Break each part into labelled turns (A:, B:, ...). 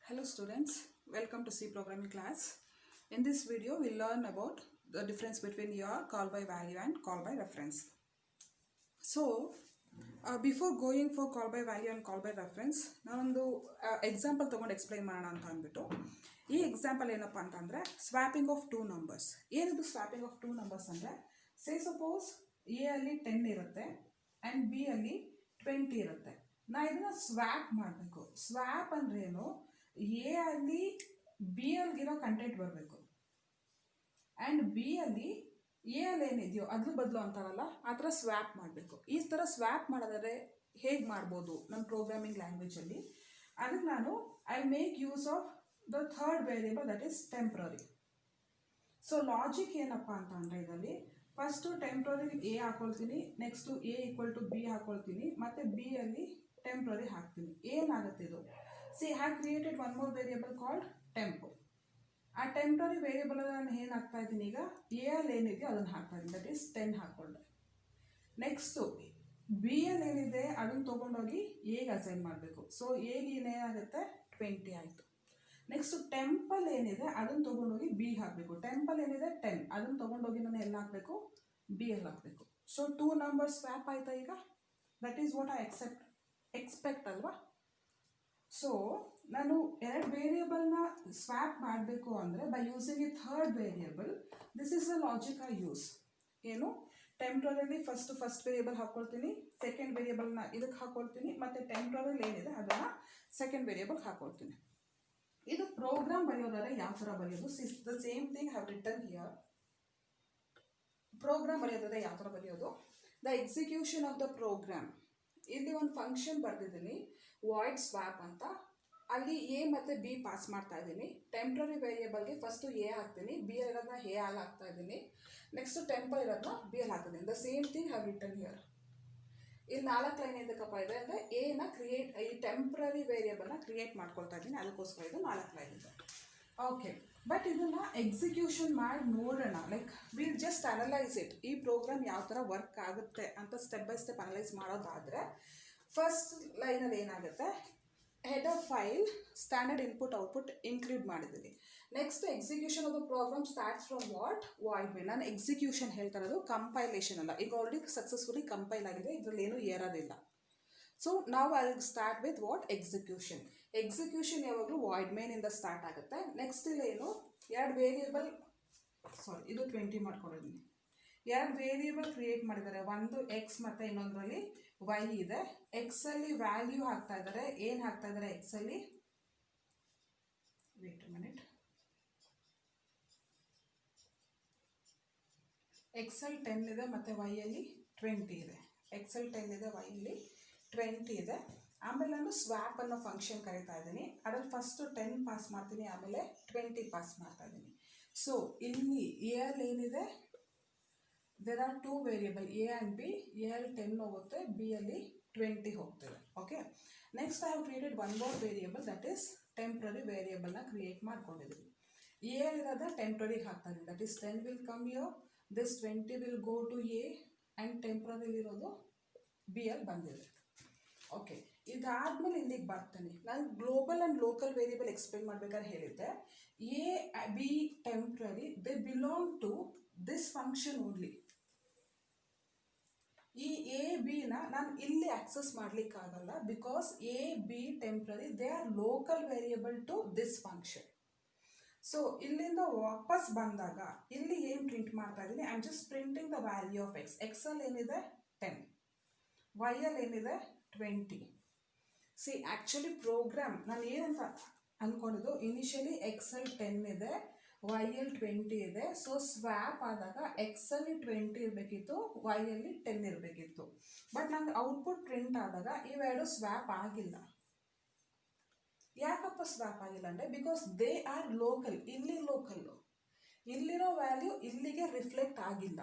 A: Hello students, welcome to C programming class. In this video we'll learn about the difference between your call by value and call by reference. So before going for call by value and call by reference, ನಾನೊಂದು example ತೊಗೊಂಡು explain ಮಾಡೋಣ ಅಂತ ಅಂದ್ಬಿಟ್ಟು ಈ example ಏನಪ್ಪ ಅಂತಂದರೆ swapping of two numbers. ಏನಿದು swapping of two numbers ಅಂದರೆ ಸಪೋಸ್ ಎ ಅಲ್ಲಿ 10 ಇರುತ್ತೆ ಆ್ಯಂಡ್ ಬಿ ಅಲ್ಲಿ 20 ಇರುತ್ತೆ. ನಾ ಇದನ್ನು ಸ್ವ್ಯಾಪ್ ಮಾಡಬೇಕು. ಸ್ವ್ಯಾಪ್ ಅಂದರೆ ಏನು, ಎ ಅಲ್ಲಿ ಬಿ ಅಲ್ಲಿರೋ ಕಂಟೆಂಟ್ ಬರಬೇಕು ಆ್ಯಂಡ್ ಬಿ ಅಲ್ಲಿ ಎ ಅಲ್ಲಿ ಏನಿದೆಯೋ ಅದ್ರ ಬದಲು ಅಂತಾರಲ್ಲ ಆ ಥರ ಸ್ವ್ಯಾಪ್ ಮಾಡಬೇಕು. ಈ ಥರ ಸ್ವ್ಯಾಪ್ ಮಾಡೋದಾದ್ರೆ ಹೇಗೆ ಮಾಡ್ಬೋದು ನಮ್ಮ ಪ್ರೋಗ್ರಾಮಿಂಗ್ ಲ್ಯಾಂಗ್ವೇಜಲ್ಲಿ, ಅದಕ್ಕೆ ನಾನು I make use of the third variable that is temporary. So logic ಏನಪ್ಪ ಅಂತ ಅಂದರೆ ಇದರಲ್ಲಿ ಫಸ್ಟು ಟೆಂಪ್ರರಿ ಎ ಹಾಕೊಳ್ತೀನಿ, next A equal to B ಹಾಕೊಳ್ತೀನಿ, ಮತ್ತು ಬಿ ಅಲ್ಲಿ ಟೆಂಪ್ರರಿ ಹಾಕ್ತೀನಿ. ಏನಾಗುತ್ತೆ ಇದು, see have created one more variable called tempo. ಆ ಟೆಂಪ್ರರಿ ವೇರಿಯೇಬಲ್ ನಾನು ಏನು ಹಾಕ್ತಾ ಇದ್ದೀನಿ, ಈಗ ಎ ಅಲ್ಲಿ ಏನಿದೆಯೋ ಅದನ್ನು ಹಾಕ್ತಾ ಇದ್ದೀನಿ, ದಟ್ ಈಸ್ 10 ಹಾಕ್ಕೊಂಡೆ. ನೆಕ್ಸ್ಟು ಬಿ ಅಲ್ಲಿ ಏನಿದೆ ಅದನ್ನು ತೊಗೊಂಡೋಗಿ ಎಗೆ ಅಸೈನ್ ಮಾಡಬೇಕು. ಸೊ ಎಗೆ ಏನಾಗುತ್ತೆ 20 ಆಯಿತು. ನೆಕ್ಸ್ಟು ಟೆಂಪಲ್ ಏನಿದೆ ಅದನ್ನು ತೊಗೊಂಡೋಗಿ ಬಿ ಹಾಕಬೇಕು. ಟೆಂಪಲ್ ಏನಿದೆ 10, ಅದನ್ನು ತೊಗೊಂಡೋಗಿ ನಾನು ಎಲ್ಲ ಹಾಕಬೇಕು, ಬಿ ಅಲ್ಲಿ ಹಾಕಬೇಕು. ಸೊ 2 ನಂಬರ್ಸ್ ಸ್ವ್ಯಾಪ್ ಆಯಿತಾ ಈಗ. That is what I expect ಅಲ್ವಾ. ಸೊ ನಾನು ಎರಡು ವೇರಿಯೇಬಲ್ನ ಸ್ವ್ಯಾಪ್ ಮಾಡಬೇಕು ಅಂದರೆ by using A third variable, this is the logic I use. ಏನು, ಟೆಂಪ್ರರಿಲಿ ಫಸ್ಟ್ ವೇರಿಯೇಬಲ್ ಹಾಕ್ಕೊಳ್ತೀನಿ, ಸೆಕೆಂಡ್ ವೇರಿಯೇಬಲ್ನ ಇದಕ್ಕೆ ಹಾಕ್ಕೊಳ್ತೀನಿ, ಮತ್ತು ಟೆಂಪ್ರರಿಲಿ ಏನಿದೆ ಅದನ್ನು ಸೆಕೆಂಡ್ ವೇರಿಯೇಬಲ್ ಹಾಕ್ಕೊಳ್ತೀನಿ. ಇದು ಪ್ರೋಗ್ರಾಮ್ ಬರೆಯೋದಾದ್ರೆ ಯಾವ ಥರ ಬರೆಯೋದು, the same thing have written here. Program ಬರೆಯೋದಾದ್ರೆ ಯಾವ ಥರ ಬರೆಯೋದು, the execution of the program. ಇಲ್ಲಿ ಒಂದು ಫಂಕ್ಷನ್ ಬರೆದಿದ್ದೀನಿ ವಾಯ್ಡ್ ಸ್ವ್ಯಾಪ್ ಅಂತ, ಅಲ್ಲಿ ಎ ಮತ್ತು ಬಿ ಪಾಸ್ ಮಾಡ್ತಾ ಇದ್ದೀನಿ. ಟೆಂಪ್ರರಿ ವೇರಿಯೇಬಲ್ಗೆ ಫಸ್ಟು ಎ ಹಾಕ್ತೀನಿ, ಬಿ ಇರೋದನ್ನ ಎ ಅಲ್ಲಿ ಹಾಕ್ತಾ ಇದ್ದೀನಿ, ನೆಕ್ಸ್ಟು ಟೆಂಪಲ್ ಇರೋದನ್ನ ಬಿ ಅಲ್ಲಿ ಹಾಕ್ತೀನಿ. The same thing have written here. ಇಲ್ಲಿ 4 ಲೈನ್ ಎಂತಕ್ಕಪ್ಪ ಇದೆ ಅಂದರೆ ಎನ ಈ ಟೆಂಪ್ರರಿ ವೇರಿಯೇಬಲ್ನ ಕ್ರಿಯೇಟ್ ಮಾಡ್ಕೊಳ್ತಾ ಇದ್ದೀನಿ, ಅದಕ್ಕೋಸ್ಕರ ಇದು 4 ಲೈನ್ ಇದೆ. ಓಕೆ, ಬಟ್ ಇದನ್ನು ಎಕ್ಸಿಕ್ಯೂಷನ್ ಮಾಡಿ ನೋಡೋಣ. Like will just analyse it, ಈ ಪ್ರೋಗ್ರಾಮ್ ಯಾವ ಥರ ವರ್ಕ್ ಆಗುತ್ತೆ ಅಂತ ಸ್ಟೆಪ್ ಬೈ ಸ್ಟೆಪ್ ಅನಲೈಸ್ ಮಾಡೋದಾದರೆ, ಫಸ್ಟ್ ಲೈನಲ್ಲಿ ಏನಾಗುತ್ತೆ, header file standard input output include ಮಾಡಿದ್ದೀನಿ. Next execution of the program starts from what, void main. ನಾನು ಎಕ್ಸಿಕ್ಯೂಷನ್ ಹೇಳ್ತಾ ಇರೋದು ಕಂಪೈಲೇಷನ್ ಅಲ್ಲ, ಈಗ ಆಲ್ರೆಡಿ ಸಕ್ಸಸ್ಫುಲಿ ಕಂಪೈಲ್ ಆಗಿದೆ, ಇದರಲ್ಲಿ ಏನೂ ಏರೋದಿಲ್ಲ. ಸೊ ನಾವು ಅಲ್ಲಿ start with what, execution. Execution ಯಾವಾಗಲೂ ವಾಯ್ಡ್ ಮೇನಿಂದ ಸ್ಟಾರ್ಟ್ ಆಗುತ್ತೆ. ನೆಕ್ಸ್ಟ್ ಇಲ್ಲಿ ಏನು, ಎರಡು ವೇರಿಯೇಬಲ್, ಇದು 20 ಮಾಡ್ಕೊಂಡಿದ್ದೀನಿ. ಎರಡು ವೇರಿಯೇಬಲ್ ಕ್ರಿಯೇಟ್ ಮಾಡಿದ್ದಾರೆ, ಒಂದು ಎಕ್ಸ್ ಮತ್ತು ಇನ್ನೊಂದರಲ್ಲಿ ವೈ ಇದೆ. ಎಕ್ಸಲ್ಲಿ ವ್ಯಾಲ್ಯೂ ಹಾಕ್ತಾ ಇದ್ದಾರೆ, ಏನು ಹಾಕ್ತಾ ಇದ್ದಾರೆ ಎಕ್ಸಲ್ಲಿ, ವೇಟ್ ಅ ಮಿನಿಟ್, ಎಕ್ಸಲ್ಲಿ 10 ಇದೆ ಮತ್ತು ವೈಯಲ್ಲಿ 20 ಇದೆ. ಎಕ್ಸಲ್ಲಿ 10 ಇದೆ, ವೈಯಲ್ಲಿ 20 ಇದೆ. ಆಮೇಲೆ ನಾನು ಸ್ವ್ಯಾಪ್ ಅನ್ನೋ ಫಂಕ್ಷನ್ ಕರಿತಾ ಇದ್ದೀನಿ, ಅದರಲ್ಲಿ ಫಸ್ಟು 10 ಪಾಸ್ ಮಾಡ್ತೀನಿ, ಆಮೇಲೆ 20 ಪಾಸ್ ಮಾಡ್ತಾ ಇದ್ದೀನಿ. ಸೊ ಇಲ್ಲಿ ಎ ಅಲ್ಲಿ ಏನಿದೆ, there are 2 variable A and B. A ಅಲ್ಲಿ 10 ಹೋಗುತ್ತೆ, ಬಿ ಅಲ್ಲಿ 20 ಹೋಗ್ತದೆ. Okay, next I have created one more variable that is temporary ವೇರಿಯೇಬಲ್ನ ಕ್ರಿಯೇಟ್ ಮಾಡ್ಕೊಂಡಿದ್ದೀನಿ. ಎ ಅಲ್ಲಿರೋದ ಟೆಂಪ್ರರಿಗೆ ಹಾಕ್ತಾ ಇದ್ದೀನಿ, that is 10 will come here, this 20 will go to A and ಟೆಂಪ್ರರಿಲಿರೋದು ಬಿ ಅಲ್ಲಿ ಬಂದಿದೆ. ಓಕೆ, ಇದಾದಮೇಲೆ ಇಲ್ಲಿಗೆ ಬರ್ತೀನಿ. ನಾನು global and local variable explain ಮಾಡ್ಬೇಕಾದ್ರೆ ಹೇಳಿದ್ದೆ, A B temporary they belong to this function only. ಈ ಎ ಬಿನ ನಾನು ಇಲ್ಲಿ ಆಕ್ಸೆಸ್ ಮಾಡಲಿಕ್ಕಾಗಲ್ಲ, because A B temporary they are local variable to this function. So ಇಲ್ಲಿಂದ ವಾಪಸ್ ಬಂದಾಗ ಇಲ್ಲಿ ಏನು ಪ್ರಿಂಟ್ ಮಾಡ್ತಾ ಇದ್ದೀನಿ, I am just printing the value of X. ಎಕ್ಸಲ್ಲಿ ಏನಿದೆ 10, ವೈಯಲ್ಲಿ ಏನಿದೆ 20. ಸಿ ಆ್ಯಕ್ಚುಲಿ ಪ್ರೋಗ್ರಾಮ್ ನಾನು ಏನಂತ ಅಂದ್ಕೊಂಡಿದ್ದು, ಇನಿಷಿಯಲಿ ಎಕ್ಸಲ್ಲಿ 10 ಇದೆ, ವೈಯಲ್ಲಿ 20 ಇದೆ. ಸೊ ಸ್ವ್ಯಾಪ್ ಆದಾಗ ಎಕ್ಸಲ್ಲಿ 20 ಇರಬೇಕಿತ್ತು, ವೈಯಲ್ಲಿ 10 ಇರಬೇಕಿತ್ತು. ಬಟ್ ನಂಗೆ ಔಟ್ಪುಟ್ ಪ್ರಿಂಟ್ ಆದಾಗ ಇವೆರಡು ಸ್ವ್ಯಾಪ್ ಆಗಿಲ್ಲ. ಯಾಕಪ್ಪ ಸ್ವ್ಯಾಪ್ ಆಗಿಲ್ಲ ಅಂದರೆ, ಬಿಕಾಸ್ ದೇ ಆರ್ ಲೋಕಲ್. ಇಲ್ಲಿ ಲೋಕಲ್ಲು, ಇಲ್ಲಿರೋ ವ್ಯಾಲ್ಯೂ ಇಲ್ಲಿಗೆ ರಿಫ್ಲೆಕ್ಟ್ ಆಗಿಲ್ಲ.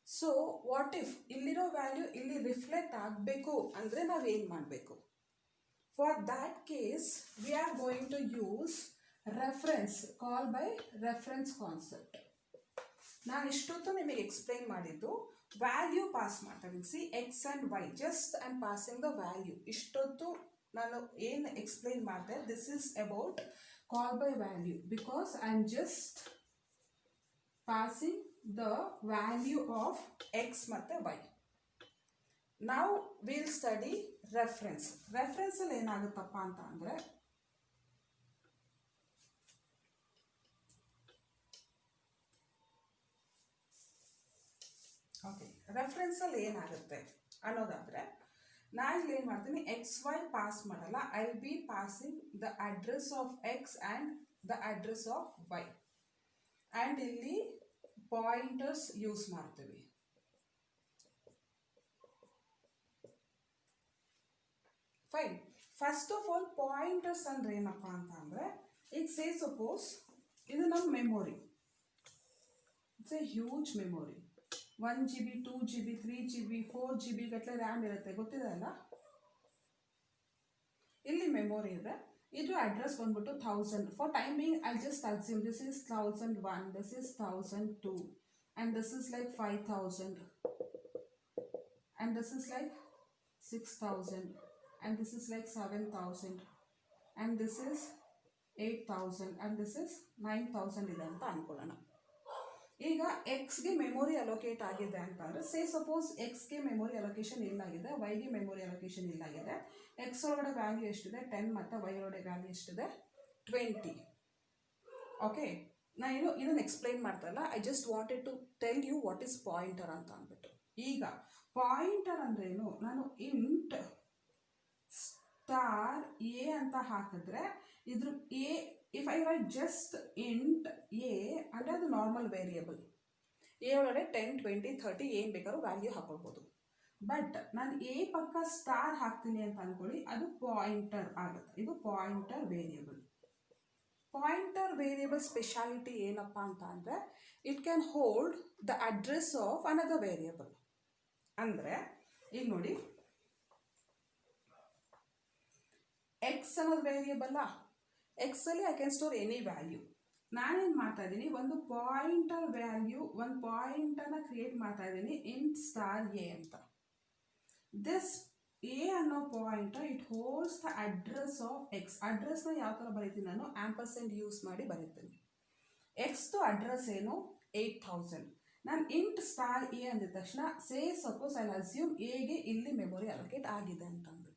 A: ಸೊ ವಾಟ್ ಇಫ್ ಇಲ್ಲಿರೋ ವ್ಯಾಲ್ಯೂ ಇಲ್ಲಿ ರಿಫ್ಲೆಕ್ಟ್ ಆಗಬೇಕು ಅಂದರೆ ನಾವೇನು ಮಾಡಬೇಕು, for that case we are going to use reference, call by reference concept. ನಾನು ಇಷ್ಟೊತ್ತು ನಿಮಗೆ ಎಕ್ಸ್ಪ್ಲೈನ್ ಮಾಡಿದ್ದು ವ್ಯಾಲ್ಯೂ ಪಾಸ್ ಮಾಡ್ತಾ ಇದ್ದೀನಿ. C x and Y, just I am passing the value. ಇಷ್ಟೊತ್ತು ನಾನು ಏನು ಎಕ್ಸ್ಪ್ಲೈನ್ ಮಾಡಿದೆ, this is about call by value because I am just passing the value of X ಮತ್ತು ವೈ. ನಾವು ವಿಲ್ ಸ್ಟಡಿ ರೆಫರೆನ್ಸ್. ರೆಫರೆನ್ಸಲ್ಲಿ ಏನಾಗುತ್ತಪ್ಪ ಅಂತ ಅಂದರೆ, ಓಕೆ, ರೆಫರೆನ್ಸಲ್ಲಿ ಏನಾಗುತ್ತೆ ಅನ್ನೋದಾದರೆ, ನಾನು ಇಲ್ಲಿ ಏನು ಮಾಡ್ತೀನಿ, ಎಕ್ಸ್ ವೈ ಪಾಸ್ ಮಾಡಲ್ಲ. I will be passing the address of x and the address of y. And ಇಲ್ಲಿ ಪಾಯಿಂಟರ್ಸ್ ಯೂಸ್ ಮಾಡ್ತೀವಿ. Fine. First of all pointers ಅಂದರೆ ಏನಪ್ಪ ಅಂತ ಅಂದರೆ, ಈಗ ಸೇ ಸಪೋಸ್ ಇದು ನಮ್ಮ memory. It's a huge memory. 1 GB, 2 GB, 3 GB, 4 GB ಗಟ್ಟಲೆ ರ್ಯಾಮ್ ಇರುತ್ತೆ, ಗೊತ್ತಿದೆ ಅಲ್ಲ. ಇಲ್ಲಿ ಮೆಮೊರಿ ಇದೆ. ಇದು ಅಡ್ರೆಸ್ ಬಂದ್ಬಿಟ್ಟು 1000. For timing I just assume this is 1001, this is 1002, and this is like 5000, and this is like 6000, and this is like 7000, and this is 8000, and this is 9000 ಇದೆ ಅಂತ ಅಂದ್ಕೊಳ್ಳೋಣ. ಈಗ ಎಕ್ಸ್ಗೆ ಮೆಮೊರಿ ಅಲೋಕೇಟ್ ಆಗಿದೆ ಅಂತಂದರೆ, say suppose ಎಕ್ಸ್ಗೆ memory allocation ಇಲ್ಲಾಗಿದೆ, ವೈಗೆ memory allocation ಇಲ್ಲಾಗಿದೆ. X ಒಳಗಡೆ ವ್ಯಾಲ್ಯೂ ಎಷ್ಟಿದೆ 10 ಮತ್ತು ವೈ ಒಳಗಡೆ ವ್ಯಾಲ್ಯೂ ಎಷ್ಟಿದೆ 20. ಓಕೆ, ನಾನು ಇದನ್ನು ಎಕ್ಸ್ಪ್ಲೈನ್ ಮಾಡ್ತಾಯಿಲ್ಲ. I just wanted to tell you what is pointer ಅಂತ ಅಂದ್ಬಿಟ್ಟು. ಈಗ ಪಾಯಿಂಟರ್ ಅಂದ್ರೇನು, ನಾನು ಇಂಟ್ ಸ್ಟಾರ್ ಎ ಅಂತ ಹಾಕಿದ್ರೆ ಇದ್ರ A, if I write just int a ಅಂದರೆ ಅದು ನಾರ್ಮಲ್ ವೇರಿಯಬಲ್. ಎ ಒಳಗಡೆ 10, 20, 30 ಏನು ಬೇಕಾದ್ರೂ ವ್ಯಾಲ್ಯೂ ಹಾಕೊಳ್ಬೋದು. ಬಟ್ ನಾನು ಎ ಪಕ್ಕ ಸ್ಟಾರ್ ಹಾಕ್ತೀನಿ ಅಂತ ಅಂದ್ಕೊಳ್ಳಿ, ಅದು ಪಾಯಿಂಟರ್ ಆಗುತ್ತೆ. ಇದು pointer variable. Pointer variable speciality ಏನಪ್ಪ ಅಂತ ಅಂದರೆ, it can hold the address of another variable. ಅಂದರೆ ಈಗ ನೋಡಿ, ಎಕ್ಸ್ ಅನ್ನೋದು ವೇರಿಯಬಲ್ಲ, ಎಕ್ಸಲ್ಲಿ I can store any value. ನಾನೇನು ಮಾಡ್ತಾ ಇದ್ದೀನಿ, ಒಂದು ಪಾಯಿಂಟರ್ ವ್ಯಾಲ್ಯೂ, ಒಂದು ಪಾಯಿಂಟನ್ನು ಕ್ರಿಯೇಟ್ ಮಾಡ್ತಾ ಇದ್ದೀನಿ ಇಂಟ್ ಸ್ಟಾರ್ ಎ ಅಂತ. ದಿಸ್ ಎ ಅನ್ನೋ pointer it holds the address of X. ಅಡ್ರೆಸ್ನ ಯಾವ ಥರ ಬರೀತೀನಿ ನಾನು, ಆಂಪರ್ಸೆಂಟ್ ಯೂಸ್ ಮಾಡಿ ಬರೀತೀನಿ. ಎಕ್ಸ್ದು ಅಡ್ರೆಸ್ ಏನು 8000. ನಾನು ಇಂಟ್ ಸ್ಟಾರ್ ಎ ಅಂದಿದ ತಕ್ಷಣ, ಸೇ ಸಪೋಸ್ ಐ ಅಸ್ಯೂಮ್ ಎಗೆ ಇಲ್ಲಿ ಮೆಮೊರಿ ಅಲೋಕೇಟ್ ಆಗಿದೆ ಅಂತ ಅಂದ್ಬಿಟ್ಟು,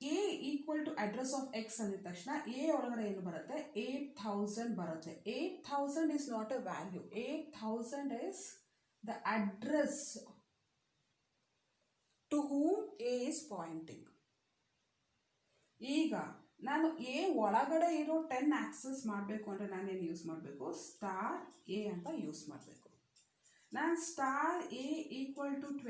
A: A equal to address of X ಅಂದಿದ ತಕ್ಷಣ ಎ ಒಳಗಡೆ ಏನು ಬರುತ್ತೆ 8000 ಬರುತ್ತೆ. 8000 is not a value. 8000 is the address to whom A is pointing. ಈಗ ನಾನು ಎ ಒಳಗಡೆ ಇರೋ 10 ಆಕ್ಸಸ್ ಮಾಡಬೇಕು ಅಂದರೆ ನಾನೇನು ಯೂಸ್ ಮಾಡಬೇಕು, ಸ್ಟಾರ್ ಎ ಅಂತ ಯೂಸ್ ಮಾಡಬೇಕು. ನಾನು ಸ್ಟಾರ್ ಎ ಈಕ್ವಲ್ ಟು 20